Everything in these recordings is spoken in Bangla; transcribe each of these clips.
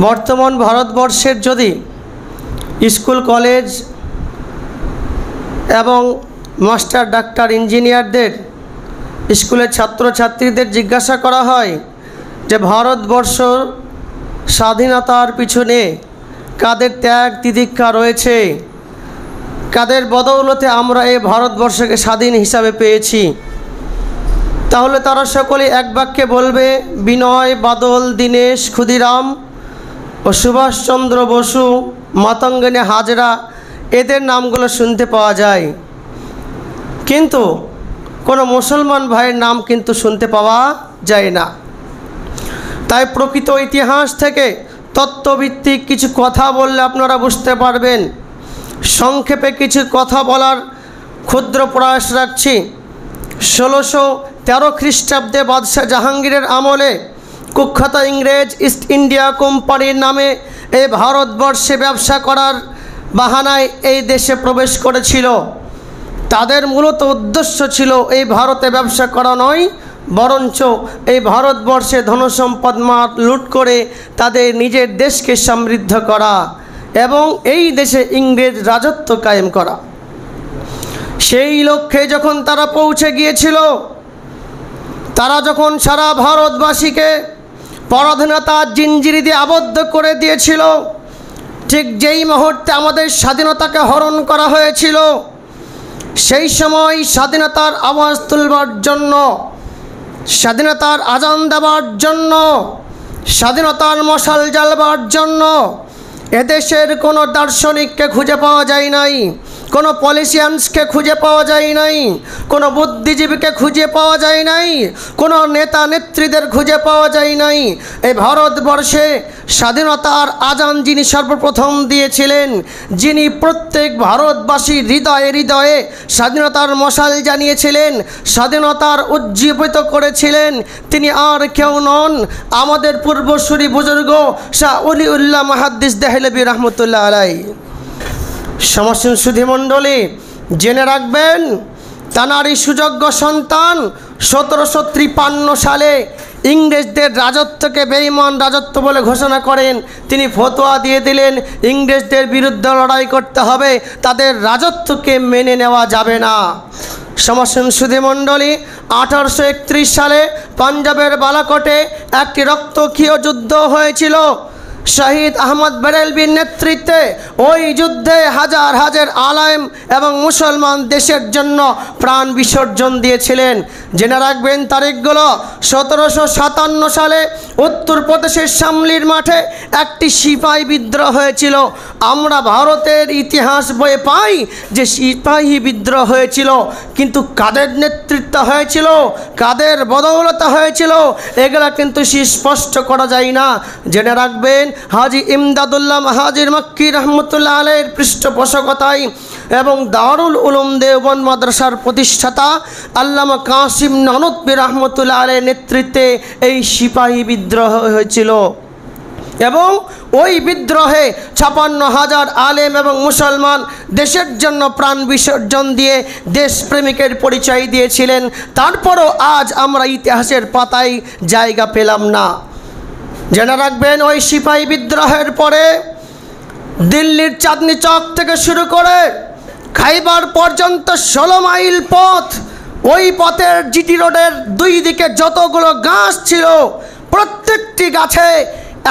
বর্তমান ভারতবর্ষের যদি স্কুল কলেজ এবং মাস্টার ডাক্তার ইঞ্জিনিয়ারদের স্কুলের ছাত্রছাত্রীদের জিজ্ঞাসা করা হয় যে ভারতবর্ষ স্বাধীনতার পিছনে কাদের ত্যাগ তিতিক্ষা রয়েছে, কাদের বদৌলতে আমরা এই ভারতবর্ষকে স্বাধীন হিসাবে পেয়েছি, তাহলে তারা সকলে এক বাক্যে বলবে বিনয়, বাদল, দীনেশ, ক্ষুদিরাম ও সুভাষচন্দ্র বসু, মাতঙ্গিনী হাজরা, এদের নামগুলো শুনতে পাওয়া যায়, কিন্তু কোনো মুসলমান ভাইয়ের নাম কিন্তু শুনতে পাওয়া যায় না। তাই প্রকৃত ইতিহাস থেকে তত্ত্বভিত্তিক কিছু কথা বললে আপনারা বুঝতে পারবেন। সংক্ষেপে কিছু কথা বলার ক্ষুদ্র প্রয়াস রাখছি। 1613 খ্রিস্টাব্দে বাদশাহ জাহাঙ্গীরের আমলে কুখ্যাত ইংরেজ ইস্ট ইন্ডিয়া কোম্পানির নামে এই ভারতবর্ষে ব্যবসা করার বাহানায় এই দেশে প্রবেশ করেছিল। তাদের মূলত উদ্দেশ্য ছিল এই ভারতে ব্যবসা করা নয়, বরঞ্চ এই ভারতবর্ষে ধনসম্পদ লুট করে তাদের নিজের দেশকে সমৃদ্ধ করা এবং এই দেশে ইংরেজ রাজত্ব কায়েম করা। সেই লক্ষ্যে যখন তারা পৌঁছে গিয়েছিল, তারা যখন সারা ভারতবাসীকে পরাধীনতার জিঞ্জিরি দিয়ে আবদ্ধ করে দিয়েছিল, ঠিক যেই মুহূর্তে আমাদের স্বাধীনতাকে হরণ করা হয়েছিল, সেই সময় স্বাধীনতার আওয়াজ তুলবার জন্য, স্বাধীনতার আজান দেওয়ার জন্য, স্বাধীনতার মশাল জ্বালবার জন্য এদেশের কোনো দার্শনিককে খুঁজে পাওয়া যায় নাই, কোনো পলিটিশিয়ানসকে খুঁজে পাওয়া যায় নাই, কোনো বুদ্ধিজীবীকে খুঁজে পাওয়া যায় নাই, কোনো নেতা নেত্রীদের খুঁজে পাওয়া যায় নাই। এই ভারতবর্ষে স্বাধীনতার আজান যিনি সর্বপ্রথম দিয়েছিলেন, যিনি প্রত্যেক ভারতবাসীর হৃদয়ে হৃদয়ে স্বাধীনতার মশাল জানিয়েছিলেন, স্বাধীনতার উজ্জীবিত করেছিলেন, তিনি আর কেউ নন, আমাদের পূর্বসূরি বুজুর্গ শাহ ওলিউল্লাহ মুহাদ্দিস দেহলভী রহমতুল্লাহ আলাইহি। সমস্ত সুধীমণ্ডলী, জেনে রাখবেন, তাঁরই সুযোগ্য সন্তান 1753 সালে ইংরেজদের রাজত্বকে বেঈমান রাজত্ব বলে ঘোষণা করেন। তিনি ফতোয়া দিয়ে দিলেন ইংরেজদের বিরুদ্ধে লড়াই করতে হবে, তাদের রাজত্বকে মেনে নেওয়া যাবে না। সমস্ত সুধীমণ্ডলী, 1831 সালে পাঞ্জাবের বালাকোটে একটি রক্তক্ষয়ী যুদ্ধ হয়েছিল। শহীদ আহমদ বেরেলভির নেতৃত্বে ওই যুদ্ধে হাজার হাজার আলেম এবং মুসলমান দেশের জন্য প্রাণ বিসর্জন দিয়েছিলেন। জেনে রাখবেন তারিখগুলো। 1757 সালে উত্তরপ্রদেশের শামলির মাঠে একটি সিপাহী বিদ্রোহ হয়েছিল। আমরা ভারতের ইতিহাস বইয়ে পাই যে সিপাহী বিদ্রোহ হয়েছিল, কিন্তু কাদের নেতৃত্ব হয়েছিল, কাদের বদৌলতে হয়েছিল, এগুলা কিন্তু সুস্পষ্ট করা যায় না। জেনে রাখবেন, হাজি ইমদাদুল্লাহ মাহাজির মক্কি রহমতুল্লাহ আলাইহির পৃষ্ঠপোষকতায় এবং দারুল উলুম দেওবন্দ মাদ্রাসার প্রতিষ্ঠাতা আল্লামা কাসিম নানতবী রহমতুল্লাহ আলাইহির নেতৃত্বে এই সিপাহী বিদ্রোহ হয়েছিল এবং ওই বিদ্রোহে 56,000 আলেম এবং মুসলমান দেশের জন্য প্রাণ বিসর্জন দিয়ে দেশপ্রেমিকের পরিচয় দিয়েছিলেন। তারপরও আজ আমরা ইতিহাসের পাতায় জায়গা পেলাম না। জেনে রাখবেন, ওই সিপাহী বিদ্রোহের পরে দিল্লির চাঁদনি চক থেকে শুরু করে খাইবার পর্যন্ত 16 মাইল পথ, ওই পথের জিটি রোডের দুই দিকে যতগুলো গাছ ছিল, প্রত্যেকটি গাছে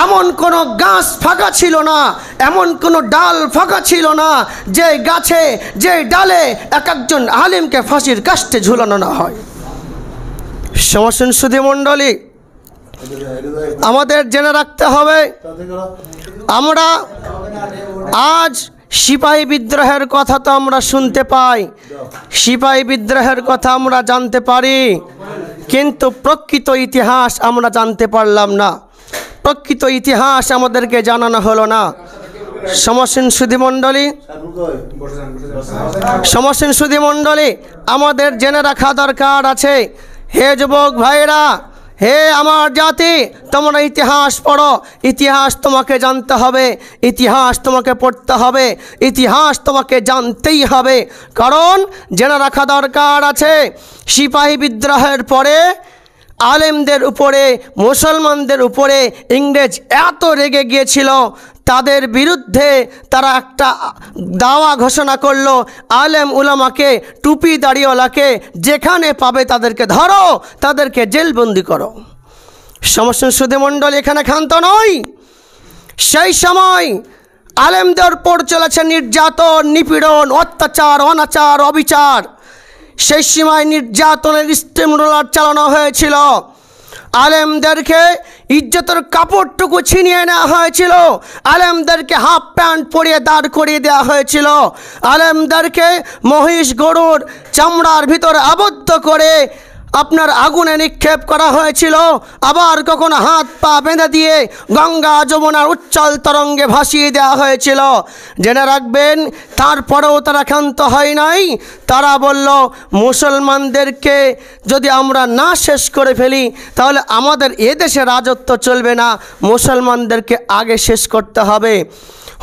এমন কোনো গাছ ফাঁকা ছিল না, এমন কোনো ডাল ফাঁকা ছিল না যে গাছে, যে ডালে এক একজন আলেমকে ফাঁসির কাস্টে ঝুলানো না হয়। সমস্ত সুধীমণ্ডলী, আমাদের জেনে রাখতে হবে, আমরা আজ সিপাহী বিদ্রোহের কথা তো আমরা শুনতে পাই, সিপাহী বিদ্রোহের কথা আমরা জানতে পারি, কিন্তু প্রকৃত ইতিহাস আমরা জানতে পারলাম না, প্রকৃত ইতিহাস আমাদেরকে জানানো হলো না। সমস্ত সুধীমণ্ডলী, আমাদের জেনে রাখা দরকার আছে। হে যুবক ভাইরা, হে আমার জাতি, তোমরা ইতিহাস পড়ো, ইতিহাস তোমাকে জানতে হবে, ইতিহাস তোমাকে পড়তে হবে, ইতিহাস তোমাকে জানতেই হবে। কারণ জেনে রাখা দরকার আছে, সিপাহী বিদ্রোহের পরে আলেমদের উপরে, মুসলমানদের উপরে ইংরেজ এত রেগে গিয়েছিল, তাদের বিরুদ্ধে তারা একটা দাওয়া ঘোষণা করলো, আলেম উলামাকে, টুপি দাড়িওয়ালাকে যেখানে পাবে তাদেরকে ধরো, তাদেরকে জেলবন্দি করো। সমস্ত সুধীমণ্ডল এখানে ক্ষান্ত নয়। সেই সময় আলেমদের উপর চলেছে নির্যাতন, নিপীড়ন, অত্যাচার, অনাচার, অবিচার। সেই সময় নির্যাতনের স্টিমরোলার চালানো হয়েছিল। আলেমদেরকে ইজ্জতের কাপড়টুকু ছিনিয়ে নেওয়া হয়েছিল। আলেমদেরকে হাফ প্যান্ট পরিয়ে দাঁড় করিয়ে দেওয়া হয়েছিল। আলেমদেরকে মহিষ গরুর চামড়ার ভিতরে আবদ্ধ করে আপনার আগুনে নিক্ষেপ করা হয়েছিল। আবার কখনো হাত পা বেঁধে দিয়ে গঙ্গা যমুনার উচ্ছল তরঙ্গে ভাসিয়ে দেওয়া হয়েছিল। জেনে রাখবেন, তারপরেও তারা ক্ষান্ত হয় নাই। তারা বলল, মুসলমানদেরকে যদি আমরা না শেষ করে ফেলি তাহলে আমাদের এদেশে রাজত্ব চলবে না, মুসলমানদেরকে আগে শেষ করতে হবে।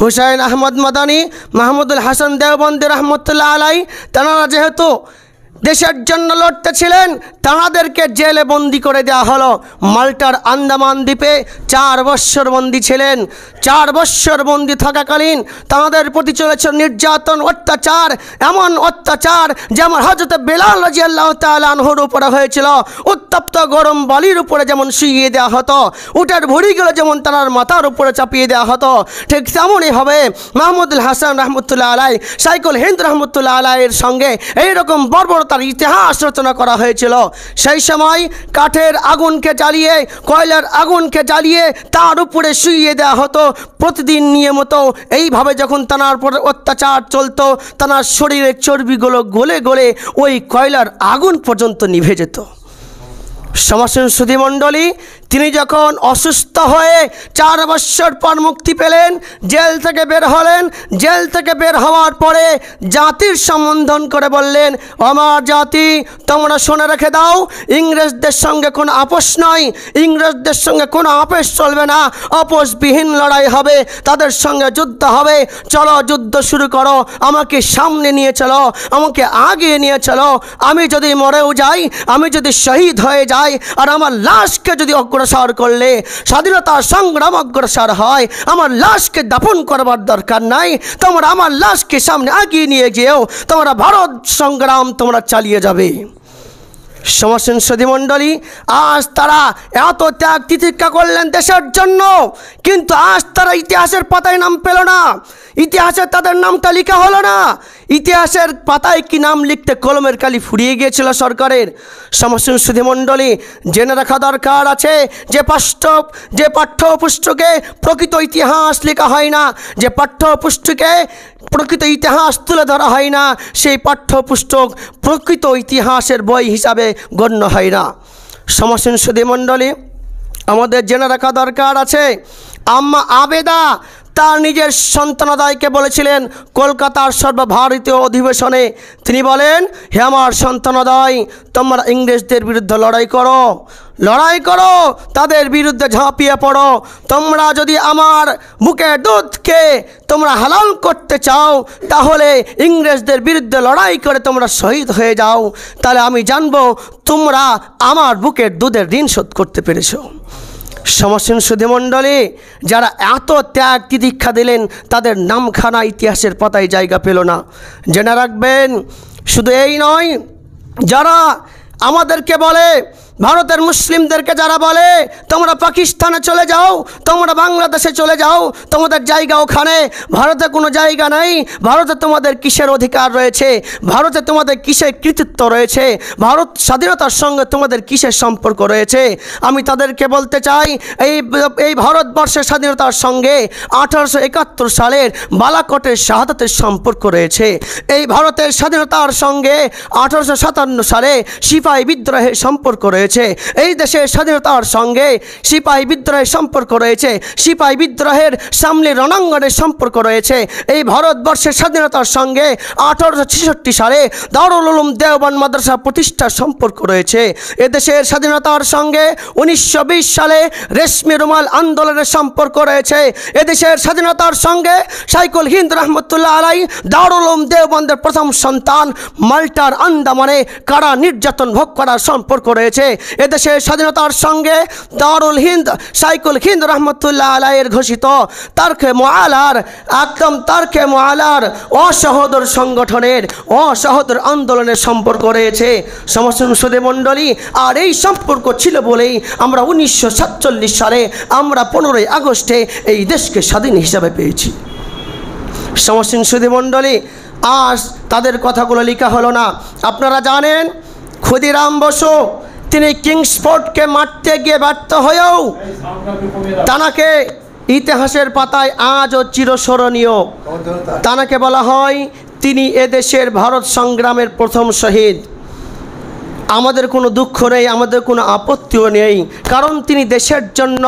হুসাইন আহমদ মাদানী, মাহমুদুল হাসান দেওবন্দি রহমতুল্লাহ আলাই, তারা যেহেতু দেশের জন্য লড়তেছিলেন, তাঁদেরকে জেলে বন্দি করে দেওয়া হলো। মাল্টার আন্দামান দ্বীপে 4 বৎসর বন্দি ছিলেন। 4 বৎসর বন্দি থাকাকালীন তাঁদের প্রতি চলেছে নির্যাতন, অত্যাচার, এমন অত্যাচার যেমন হযরত বেলাল রাদিয়াল্লাহু তাআলা আনহুর উপরে হয়েছিল। উত্তপ্ত গরম বালির উপরে যেমন শুইয়ে দেওয়া হতো, উটের ভুঁড়িগুলো যেমন তার মাথার উপরে চাপিয়ে দেওয়া হতো, ঠিক তেমনই হবে মাহমুদুল হাসান রহমতুল্লাহ আলাই, সাইকুল হিন্দ রহমতুল্লাহ আলাইয়ের সঙ্গে এইরকম বর্বরতার ইতিহাস রচনা করা হয়েছিল। সেই সময় কাঠের আগুনকে জ্বালিয়ে, কয়লার আগুনকে জ্বালিয়ে তার উপরে শুইয়ে দেওয়া হতো প্রতিদিন নিয়মিত। এইভাবে যখন তার উপরে অত্যাচার চলতো, তার শরীরের চর্বিগুলো গলে গলে ওই কয়লার আগুন পর্যন্ত নিভে যেত। সমাসীন সুধীমণ্ডলী, তিনি যখন অসুস্থ হয়ে 4 বৎসর পর মুক্তি পেলেন, জেল থেকে বের হলেন। জেল থেকে বের হওয়ার পরে জাতির সম্বোধন করে বললেন, আমার জাতি, তোমরা শুনে রেখে দাও, ইংরেজদের সঙ্গে কোনো আপোষ নয়, ইংরেজদের সঙ্গে কোনো আপোষ চলবে না, আপোষবিহীন লড়াই হবে, তাদের সঙ্গে যুদ্ধ হবে। চলো যুদ্ধ শুরু করো, আমাকে সামনে নিয়ে চলো, আমাকে আগিয়ে নিয়ে চলো। আমি যদি মরেও যাই, আমি যদি শহীদ হয়ে যাই, আর আমার লাশকে যদি অগ্রসর করলে স্বাধীনতা সংগ্রাম অগ্রসর হয়, আমার লাশকে দাফন করবার দরকার নাই, তোমরা আমার লাশকে সামনে আগিয়ে নিয়ে যেও, তোমরা ভারত সংগ্রাম তোমরা চালিয়ে যাবে। সমসীন সুধীমণ্ডলী, আজ তারা এত ত্যাগ তিতিক্ষা করলেন দেশের জন্য, কিন্তু আজ তারা ইতিহাসের পাতায় নাম পেল না, ইতিহাসে তাদের নামটা লেখা হলো না। ইতিহাসের পাতায় কি নাম লিখতে কলমের কালি ফুরিয়ে গিয়েছিল সরকারের। সমসীন সুধীমণ্ডলী, জেনে রাখা দরকার আছে যে পাঠ্যপুস্তকে প্রকৃত ইতিহাস লেখা হয় না, যে পাঠ্যপুস্তকে প্রকৃত ইতিহাস তুলে ধরা হয় না, সেই পাঠ্যপুস্তক প্রকৃত ইতিহাসের বই হিসাবে গণ্য হয় না। সমসীন সুধীমণ্ডলী, আমাদের জেনে রাখা দরকার আছে, আম্মা আবেদা তার নিজের সন্তানাদায়কে বলেছিলেন কলকাতার সর্বভারতীয় অধিবেশনে। তিনি বলেন, হে আমার সন্তানাদায়, তোমরা ইংরেজদের বিরুদ্ধে লড়াই করো, লড়াই করো, তাদের বিরুদ্ধে ঝাঁপিয়ে পড়ো। তোমরা যদি আমার বুকের দুধকে তোমরা হালাল করতে চাও, তাহলে ইংরেজদের বিরুদ্ধে লড়াই করে তোমরা শহীদ হয়ে যাও, তাহলে আমি জানবো তোমরা আমার বুকের দুধের ঋণ শোধ করতে পেরেছো। সমসীন সুধীমণ্ডলী, যারা এত ত্যাগ তিতিক্ষা দিলেন, তাদের নামখানা ইতিহাসের পাতায় জায়গা পেল না। জেনে রাখবেন, শুধু এই নয়, যারা আমাদেরকে বলে, ভারতের মুসলিমদেরকে যারা বলে তোমরা পাকিস্তানে চলে যাও, তোমরা বাংলাদেশে চলে যাও, তোমাদের জায়গা ওখানে, ভারতে কোনো জায়গা নেই, ভারতে তোমাদের কিসের অধিকার রয়েছে, ভারতে তোমাদের কিসের কৃতিত্ব রয়েছে, ভারত স্বাধীনতার সঙ্গে তোমাদের কিসের সম্পর্ক রয়েছে। আমি তাদেরকে বলতে চাই, এই ভারতবর্ষের স্বাধীনতার সঙ্গে 1871 সালের বালাকোটের শাহাদাতের সম্পর্ক রয়েছে। এই ভারতের স্বাধীনতার সঙ্গে 1857 সালে সিপাহী বিদ্রোহের সম্পর্ক রয়েছে। এই দেশের স্বাধীনতার সঙ্গে সিপাহী বিদ্রোহের সম্পর্ক রয়েছে, সিপাহী বিদ্রোহের সামনে রণাঙ্গনের সম্পর্ক রয়েছে। এই ভারতবর্ষের স্বাধীনতার সঙ্গে 1866 সালে দারুল উলুম দেওবন্দ মাদ্রাসা প্রতিষ্ঠার সম্পর্ক রয়েছে। এদেশের স্বাধীনতার সঙ্গে 1920 সালে রেশমি রুমাল আন্দোলনের সম্পর্ক রয়েছে। এদেশের স্বাধীনতার সঙ্গে সাইকুল হিন্দ রহমতুল্লাহ আলাই, দারুল উলুম দেওবন্দের প্রথম সন্তান, মাল্টার আন্দামানে কারা নির্যাতন ভোগ করার সম্পর্ক রয়েছে। এদেশের স্বাধীনতার সঙ্গে দারুল হিন্দ শাইখুল হিন্দ রহমতুল্লাহ আলাইয়ের ঘোষিত তারকে মুআলার একদম তারকে মুআলার অসহোদর সংগঠনের অসহোদর আন্দোলনের সম্পর্ক রয়েছে সমস্ত সুধী মণ্ডলী। আর এই সম্পর্ক ছিল বলেই আমরা 1947 সালে আমরা 15ই আগস্টে এই দেশকে স্বাধীন হিসাবে পেয়েছি। সমস্ত সুধী মণ্ডলী, আজ তাদের কথাগুলো লেখা হলো না। আপনারা জানেন ক্ষুদিরাম বসু তিনি কিংসফোর্ডকে মারতে গিয়ে ব্যর্থ হয়েও তানাকে ইতিহাসের পাতায় আজও চিরস্মরণীয়। তানাকে বলা হয় তিনি এদেশের ভারত সংগ্রামের প্রথম শহীদ। আমাদের কোনো দুঃখ নেই, আমাদের কোনো আপত্তিও নেই, কারণ তিনি দেশের জন্য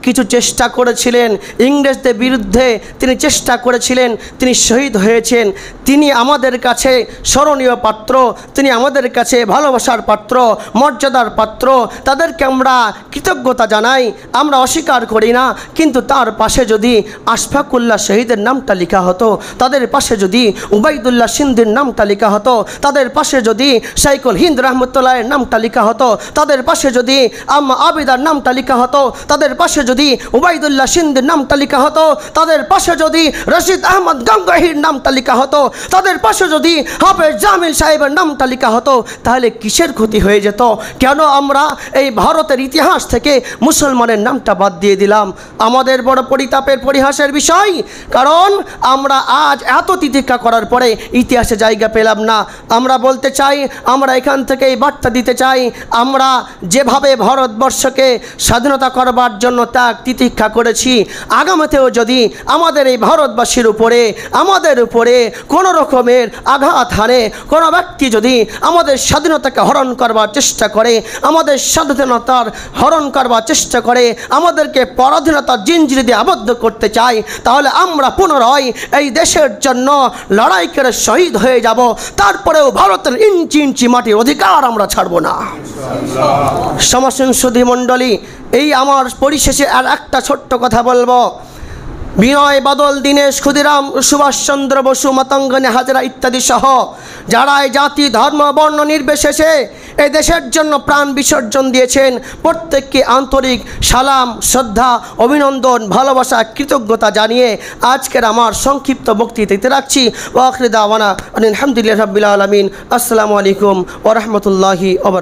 কিছু চেষ্টা করেছিলেন, ইংরেজদের বিরুদ্ধে তিনি চেষ্টা করেছিলেন, তিনি শহীদ হয়েছেন। তিনি আমাদের কাছে স্মরণীয় পাত্র, তিনি আমাদের কাছে ভালোবাসার পাত্র, মর্যাদার পাত্র। তাদেরকে আমরা কৃতজ্ঞতা জানাই, আমরা অস্বীকার করি না। কিন্তু তার পাশে যদি আশফাকুল্লাহ শহীদের নামটা লেখা হতো, তাদের পাশে যদি উবাইদুল্লাহ সিন্ধির নামটা লেখা হতো, তাদের পাশে যদি শাইখুল হিন্দ রহমতুল্লাহ নামটা লেখা হতো, তাদের পাশে যদি আম্মা আবিদার নামটা লেখা হতো, তাদের পাশে যদি উবাইদুল্লাহ সিন্ধির নামটা লেখা হতো, তাদের পাশে যদি রশিদ আহমদ গঙ্গাহির নামটা লেখা হতো, তাদের পাশে যদি হাফেজ জামিল সাহেবের নামটা লেখা হতো, তাহলে কিসের ক্ষতি হয়ে যেত? কেন আমরা এই ভারতের ইতিহাস থেকে মুসলমানের নামটা বাদ দিয়ে দিলাম? আমাদের বড় পরিতাপের পরিহাসের বিষয়, কারণ আমরা আজ এত তিতিক্ষা করার পরে ইতিহাসে জায়গা পেলাম না। আমরা বলতে চাই, আমরা এখান থেকে এই বার্তা দিতে চাই, আমরা যেভাবে ভারতবর্ষকে স্বাধীনতা করবার জন্য ত্যাগ তিতিক্ষা করেছি, আগামীতেও যদি আমাদের এই ভারতবাসীর উপরে আমাদের উপরে কোনো রকমের আঘাত হানে, কোনো ব্যক্তি যদি আমাদের স্বাধীনতাকে হরণ করবার চেষ্টা করে, আমাদের স্বাধীনতার হরণ করবার চেষ্টা করে, আমাদেরকে পরাধীনতার জিঞ্জির দিয়ে আবদ্ধ করতে চাই, তাহলে আমরা পুনরায় এই দেশের জন্য লড়াই করে শহীদ হয়ে যাব। তারপরেও ভারতের ইঞ্চি ইঞ্চি মাটির অধিকার আমরা ছাড়ব না। সমস্ত সুধী মণ্ডলী, এই আমার পরিশেষে আর একটা ছোট্ট কথা বলবো। বিনয় বাদল, দীনেশ ক্ষুদিরাম, সুভাষচন্দ্র বসু, মাতঙ্গনে হাজরা ইত্যাদি সহ যারা এই জাতি ধর্ম বর্ণ নির্বিশেষে এই দেশের জন্য প্রাণ বিসর্জন দিয়েছেন, প্রত্যেককে আন্তরিক সালাম, শ্রদ্ধা, অভিনন্দন, ভালোবাসা, কৃতজ্ঞতা জানিয়ে আজকের আমার সংক্ষিপ্ত বক্তৃতা রাখছি। ওয়া আখিরু দাওয়ানা আলহামদুলিল্লাহি রাব্বিল আলামিন। আসসালামু আলাইকুম ওয়া রাহমাতুল্লাহি ওয়া বারাকাতুহু।